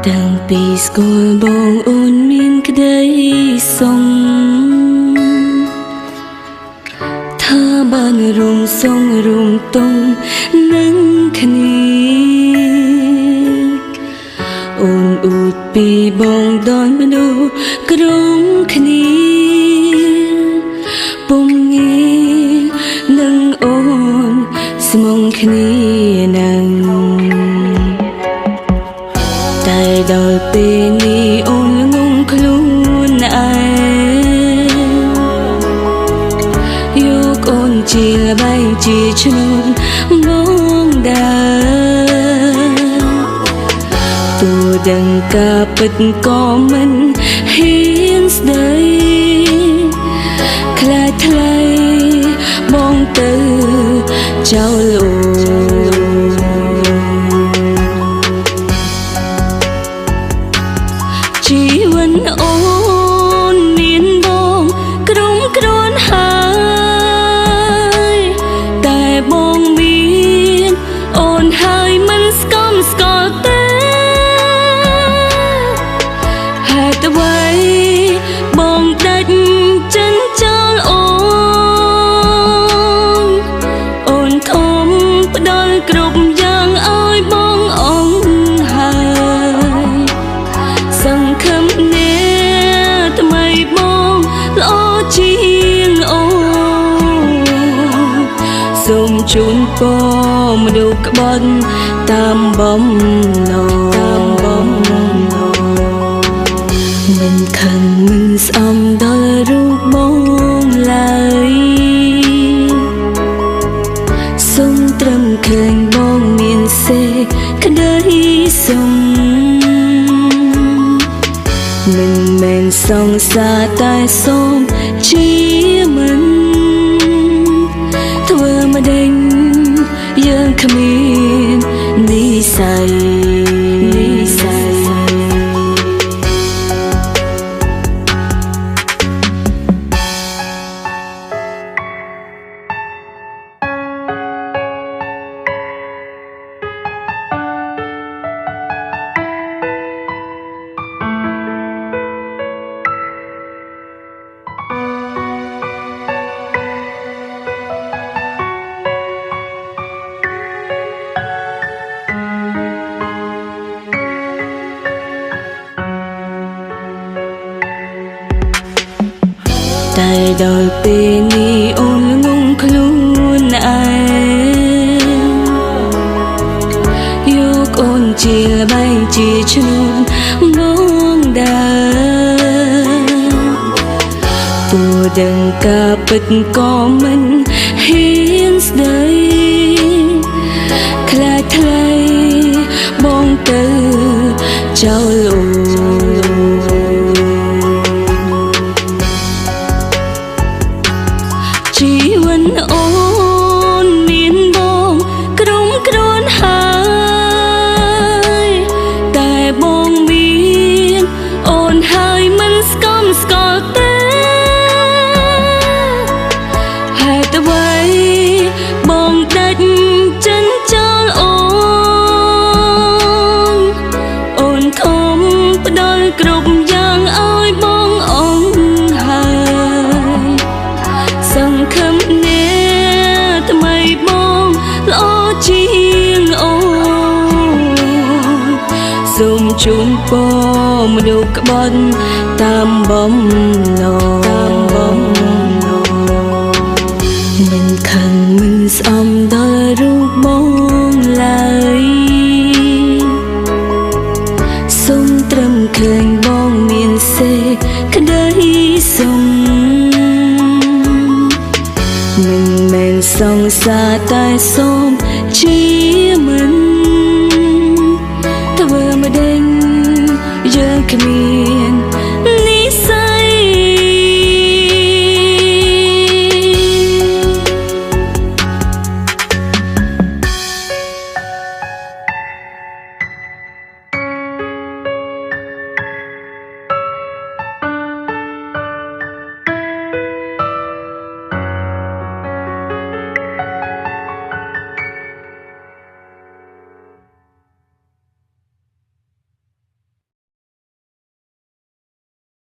តាំងពីស្គាល់បងអូនមានក្តីសុងថាបានរួមសងរួមតុងនឹងគ្នាអូនអួតពីបងដោយមនុស្សក្រុមគ្នាពុំងានឹងអូនស្មងគ្នាណាំងតែដល់ពេលនេះអូនងងខ្លួនឯងយកអូនជាល្បែងជាឈ្នួលមកដើរទូដឹងការពិតក៏មិនហ៊ានស្ដីខ្លាចថ្លៃបងទៅចោលអូជីវិតអូនមានបងក្រុមគ្រួនហើយតែបងមានអូនហើយមិនស្គមស្គាល់ទេហេតុអ្វីបងដាច់ចិនចោលអូនខំផ្ដល់គ្រប់យ៉ាងឲ្យបងអង្គហើយសង្ឃឹមថ្មីបងល្អជាងអូនសូមជូនពរមនុស្សក្បត់តាមបំណងមិនខឹងមិនស្អំដល់រូបបងឡើយសូមត្រឹមឃើញបងមានសេចក្តីសុខមិនមែនសង្សារតែសូមជាមិនធ្វើមកដេញយើងគ្មាននិស្ស័យតែដល់ពេលនេះអូនងងខ្លួនឯងយកអូនជាល្បែងជាឈ្នួលមកដើរទូដឹងការពិតក៏មិនហ៊ានស្ដីខ្លាចថ្លៃបងទៅចោលអូជីវិតអូនមានបងក្រុមគ្រួនហើយតែបងមានអូនហើយមិនស្គមស្គាល់ទេហេតុអ្វីបងដាច់ចិនចោលអូនខំផ្ដល់គ្រប់យ៉ាងឲ្យបងអង្គហើយសង្ឃឹមថ្មីបងល្អជាងអូនសូមជូនពរមនុស្សក្បត់តាមបំណងមិនខឹងមិនស្អំដល់រូបបងឡើយសូមត្រឹមឃើញបងមានសេចក្តីសុខមិនមែនសង្សារតែសូមជាមិនធ្វើមកដេញយើងគ្មាន